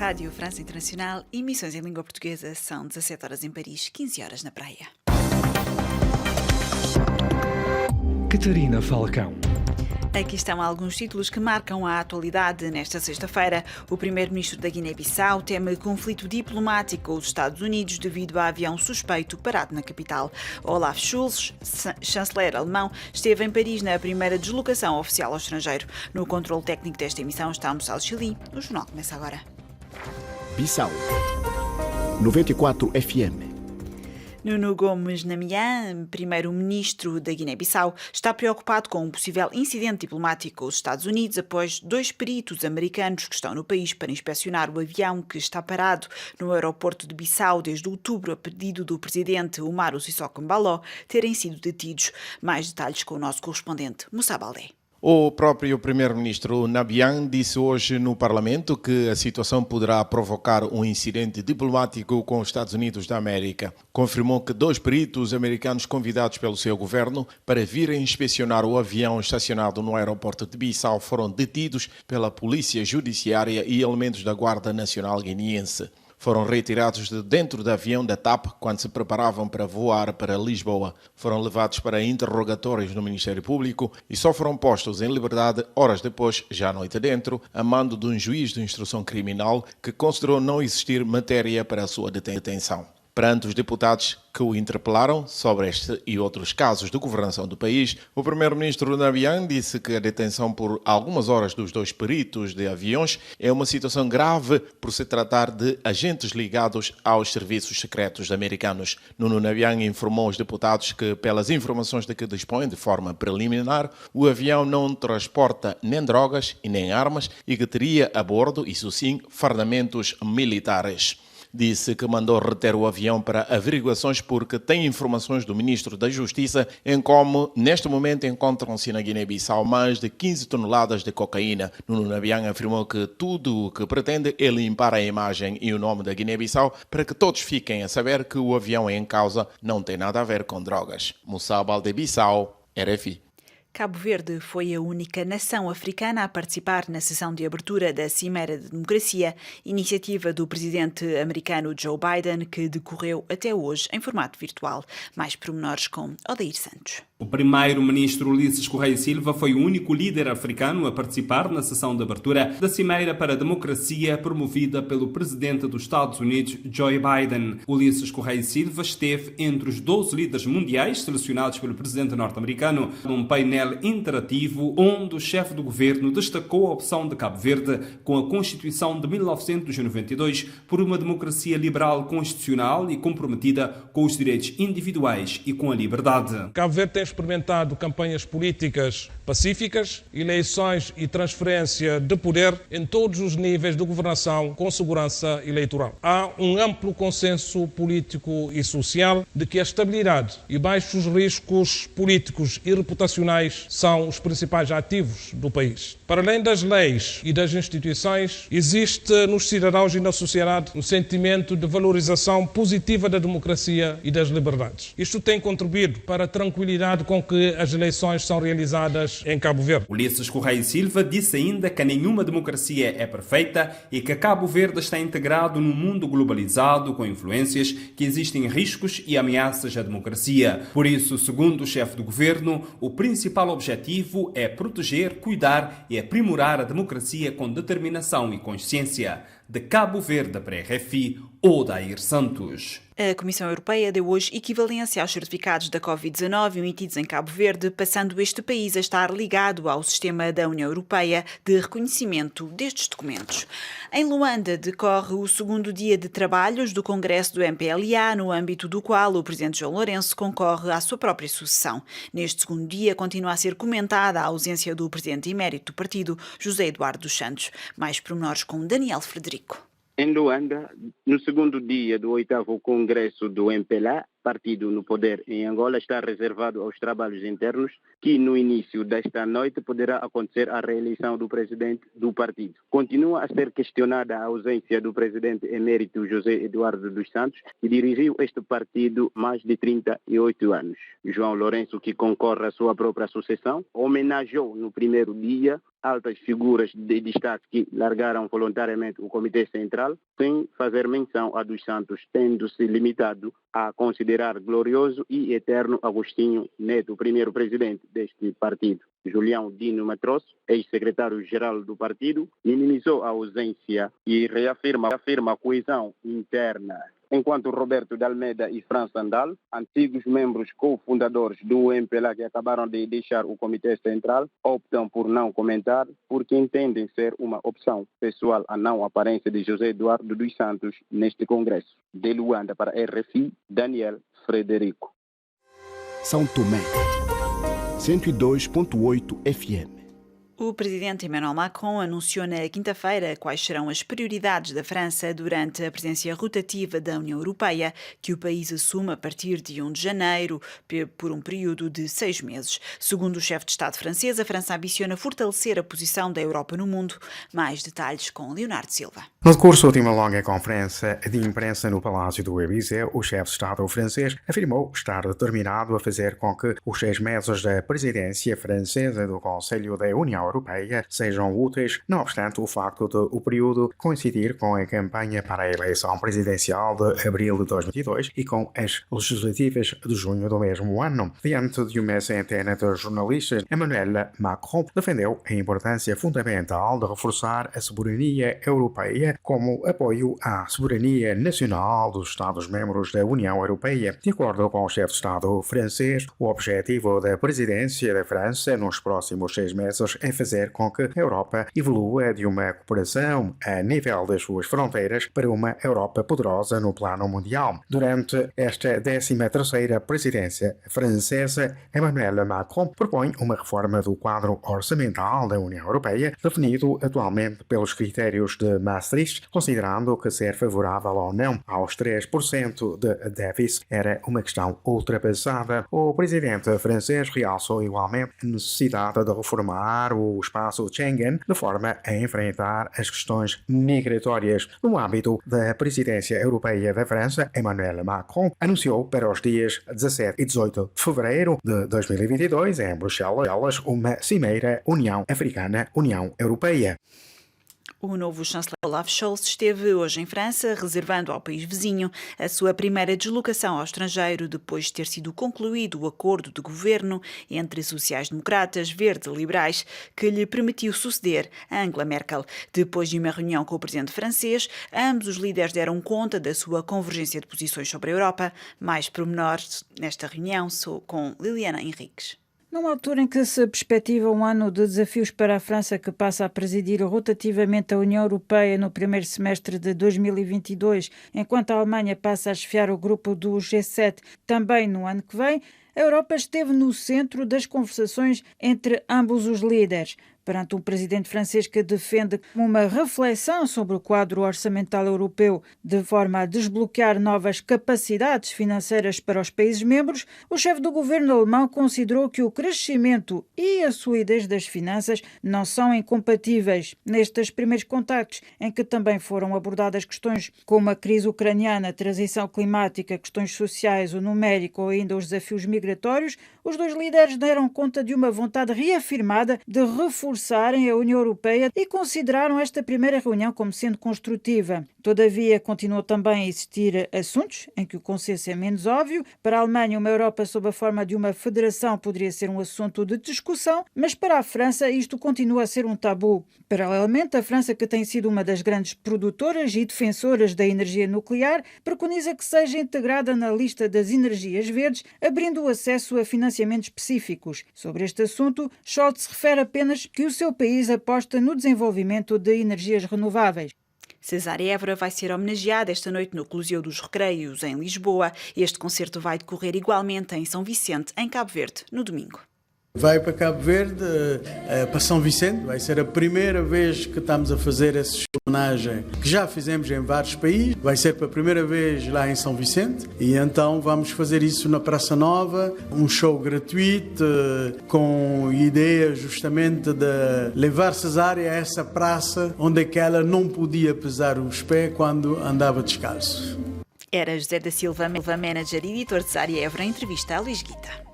Rádio França Internacional, emissões em língua portuguesa, são 17 horas em Paris, 15 horas na praia. Catarina Falcão. Aqui estão alguns títulos que marcam a atualidade nesta sexta-feira. O primeiro-ministro da Guiné-Bissau teme conflito diplomático com os Estados Unidos devido a avião suspeito parado na capital. Olaf Scholz, chanceler alemão, esteve em Paris na primeira deslocação oficial ao estrangeiro. No controle técnico desta emissão está Moçal Chili. O jornal começa agora. Bissau 94 FM. Nuno Gomes Namian, primeiro-ministro da Guiné-Bissau, está preocupado com um possível incidente diplomático com os Estados Unidos após 2 peritos americanos que estão no país para inspecionar o avião que está parado no aeroporto de Bissau desde outubro a pedido do presidente Umaru Sissoko Embaló terem sido detidos. Mais detalhes com o nosso correspondente Moussa Baldé. O próprio primeiro-ministro Namian disse hoje no Parlamento que a situação poderá provocar um incidente diplomático com os Estados Unidos da América. Confirmou que 2 peritos americanos convidados pelo seu governo para virem inspecionar o avião estacionado no aeroporto de Bissau foram detidos pela Polícia Judiciária e elementos da Guarda Nacional Guineense. Foram retirados de dentro do avião da TAP quando se preparavam para voar para Lisboa. Foram levados para interrogatórios no Ministério Público e só foram postos em liberdade horas depois, já à noite dentro, a mando de um juiz de instrução criminal que considerou não existir matéria para a sua detenção. Perante os deputados que o interpelaram sobre este e outros casos de governação do país, o primeiro-ministro Namian disse que a detenção por algumas horas dos 2 peritos de aviões é uma situação grave por se tratar de agentes ligados aos serviços secretos americanos. Nuno Namian informou os deputados que, pelas informações de que dispõe de forma preliminar, o avião não transporta nem drogas e nem armas e que teria a bordo, isso sim, fardamentos militares. Disse que mandou reter o avião para averiguações porque tem informações do ministro da Justiça em como, neste momento, encontram-se na Guiné-Bissau mais de 15 toneladas de cocaína. Nuno Namian afirmou que tudo o que pretende é limpar a imagem e o nome da Guiné-Bissau para que todos fiquem a saber que o avião em causa não tem nada a ver com drogas. Moussa Baldé, Bissau, RFI. Cabo Verde foi a única nação africana a participar na sessão de abertura da Cimeira de Democracia, iniciativa do presidente americano Joe Biden, que decorreu até hoje em formato virtual. Mais pormenores com Odair Santos. O primeiro-ministro Ulisses Correia Silva foi o único líder africano a participar na sessão de abertura da Cimeira para a Democracia promovida pelo presidente dos Estados Unidos, Joe Biden. Ulisses Correia Silva esteve entre os 12 líderes mundiais selecionados pelo presidente norte-americano num painel interativo onde o chefe do governo destacou a opção de Cabo Verde com a Constituição de 1992 por uma democracia liberal constitucional e comprometida com os direitos individuais e com a liberdade. Cabo Verde tem experimentado campanhas políticas pacíficas, eleições e transferência de poder em todos os níveis de governação com segurança eleitoral. Há um amplo consenso político e social de que a estabilidade e baixos riscos políticos e reputacionais são os principais ativos do país. Para além das leis e das instituições, existe nos cidadãos e na sociedade um sentimento de valorização positiva da democracia e das liberdades. Isto tem contribuído para a tranquilidade com que as eleições são realizadas em Cabo Verde. Ulisses Correia Silva disse ainda que nenhuma democracia é perfeita e que Cabo Verde está integrado num mundo globalizado com influências que existem riscos e ameaças à democracia. Por isso, segundo o chefe do governo, o principal objetivo é proteger, cuidar e aprimorar a democracia com determinação e consciência. De Cabo Verde para a RFI, Odair Santos. A Comissão Europeia deu hoje equivalência aos certificados da Covid-19 emitidos em Cabo Verde, passando este país a estar ligado ao sistema da União Europeia de reconhecimento destes documentos. Em Luanda decorre o segundo dia de trabalhos do Congresso do MPLA, no âmbito do qual o presidente João Lourenço concorre à sua própria sucessão. Neste segundo dia continua a ser comentada a ausência do presidente emérito do partido, José Eduardo dos Santos. Mais pormenores com Daniel Frederico. Em Luanda, no segundo dia do 8º Congresso do MPLA, partido no poder em Angola está reservado aos trabalhos internos, que no início desta noite poderá acontecer a reeleição do presidente do partido. Continua a ser questionada a ausência do presidente emérito José Eduardo dos Santos, que dirigiu este partido mais de 38 anos. João Lourenço, que concorre à sua própria sucessão, homenageou no primeiro dia altas figuras de destaque que largaram voluntariamente o Comitê Central, sem fazer menção a dos Santos, tendo-se limitado a considerar glorioso e eterno Agostinho Neto, o primeiro presidente deste partido. Julião Dino Matrosso, ex-secretário-geral do partido, minimizou a ausência e reafirma a coesão interna. Enquanto Roberto de Almeida e França Andal, antigos membros cofundadores do MPLA que acabaram de deixar o Comitê Central, optam por não comentar porque entendem ser uma opção pessoal a não aparência de José Eduardo dos Santos neste Congresso. De Luanda para RFI, Daniel Frederico. São Tomé, 102.8 FM. O presidente Emmanuel Macron anunciou na quinta-feira quais serão as prioridades da França durante a presidência rotativa da União Europeia, que o país assume a partir de 1 de janeiro, por um período de 6 meses. Segundo o chefe de Estado francês, a França ambiciona fortalecer a posição da Europa no mundo. Mais detalhes com Leonardo Silva. No decurso de uma longa conferência de imprensa no Palácio do Élysée, o chefe de Estado francês afirmou estar determinado a fazer com que os 6 meses da presidência francesa do Conselho da União Europeia sejam úteis, não obstante o facto de o período coincidir com a campanha para a eleição presidencial de abril de 2022 e com as legislativas de junho do mesmo ano. Diante de uma centena de jornalistas, Emmanuel Macron defendeu a importância fundamental de reforçar a soberania europeia como apoio à soberania nacional dos Estados-membros da União Europeia. De acordo com o chefe de Estado francês, o objetivo da presidência da França nos próximos 6 meses é fazer com que a Europa evolua de uma cooperação a nível das suas fronteiras para uma Europa poderosa no plano mundial. Durante esta 13ª presidência francesa, Emmanuel Macron propõe uma reforma do quadro orçamental da União Europeia, definido atualmente pelos critérios de Maastricht, considerando que ser favorável ou não aos 3% de déficit era uma questão ultrapassada. O presidente francês realçou igualmente a necessidade de reformar o espaço Schengen de forma a enfrentar as questões migratórias. No âmbito da presidência europeia da França, Emmanuel Macron anunciou para os dias 17 e 18 de fevereiro de 2022 em Bruxelas uma cimeira União Africana-União Europeia. O novo chanceler Olaf Scholz esteve hoje em França, reservando ao país vizinho a sua primeira deslocação ao estrangeiro depois de ter sido concluído o acordo de governo entre sociais-democratas, verdes e liberais que lhe permitiu suceder a Angela Merkel. Depois de uma reunião com o presidente francês, ambos os líderes deram conta da sua convergência de posições sobre a Europa. Mais pormenores nesta reunião com Liliana Henriques. Numa altura em que se perspectiva um ano de desafios para a França, que passa a presidir rotativamente a União Europeia no primeiro semestre de 2022, enquanto a Alemanha passa a chefiar o grupo do G7 também no ano que vem, a Europa esteve no centro das conversações entre ambos os líderes. Perante um presidente francês que defende uma reflexão sobre o quadro orçamental europeu de forma a desbloquear novas capacidades financeiras para os países membros, o chefe do governo alemão considerou que o crescimento e a solidez das finanças não são incompatíveis. Nestes primeiros contactos, em que também foram abordadas questões como a crise ucraniana, a transição climática, questões sociais, o numérico ou ainda os desafios migratórios, os dois líderes deram conta de uma vontade reafirmada de reforçarem a União Europeia e consideraram esta primeira reunião como sendo construtiva. Todavia, continuou também a existir assuntos em que o consenso é menos óbvio. Para a Alemanha, uma Europa sob a forma de uma federação poderia ser um assunto de discussão, mas para a França isto continua a ser um tabu. Paralelamente, a França, que tem sido uma das grandes produtoras e defensoras da energia nuclear, preconiza que seja integrada na lista das energias verdes, abrindo o acesso a financiamentos específicos. Sobre este assunto, Scholz refere apenas que o seu país aposta no desenvolvimento de energias renováveis. César Évora vai ser homenageado esta noite no Coliseu dos Recreios, em Lisboa. Este concerto vai decorrer igualmente em São Vicente, em Cabo Verde, no domingo. Vai para Cabo Verde, para São Vicente, vai ser a primeira vez que estamos a fazer essa homenagem que já fizemos em vários países, vai ser pela primeira vez lá em São Vicente e então vamos fazer isso na Praça Nova, um show gratuito com ideia justamente de levar Cesária a essa praça onde é que ela não podia pisar os pés quando andava descalço. Era José da Silva, manager e editor de Cesária Évora, em entrevista a Luís Guita.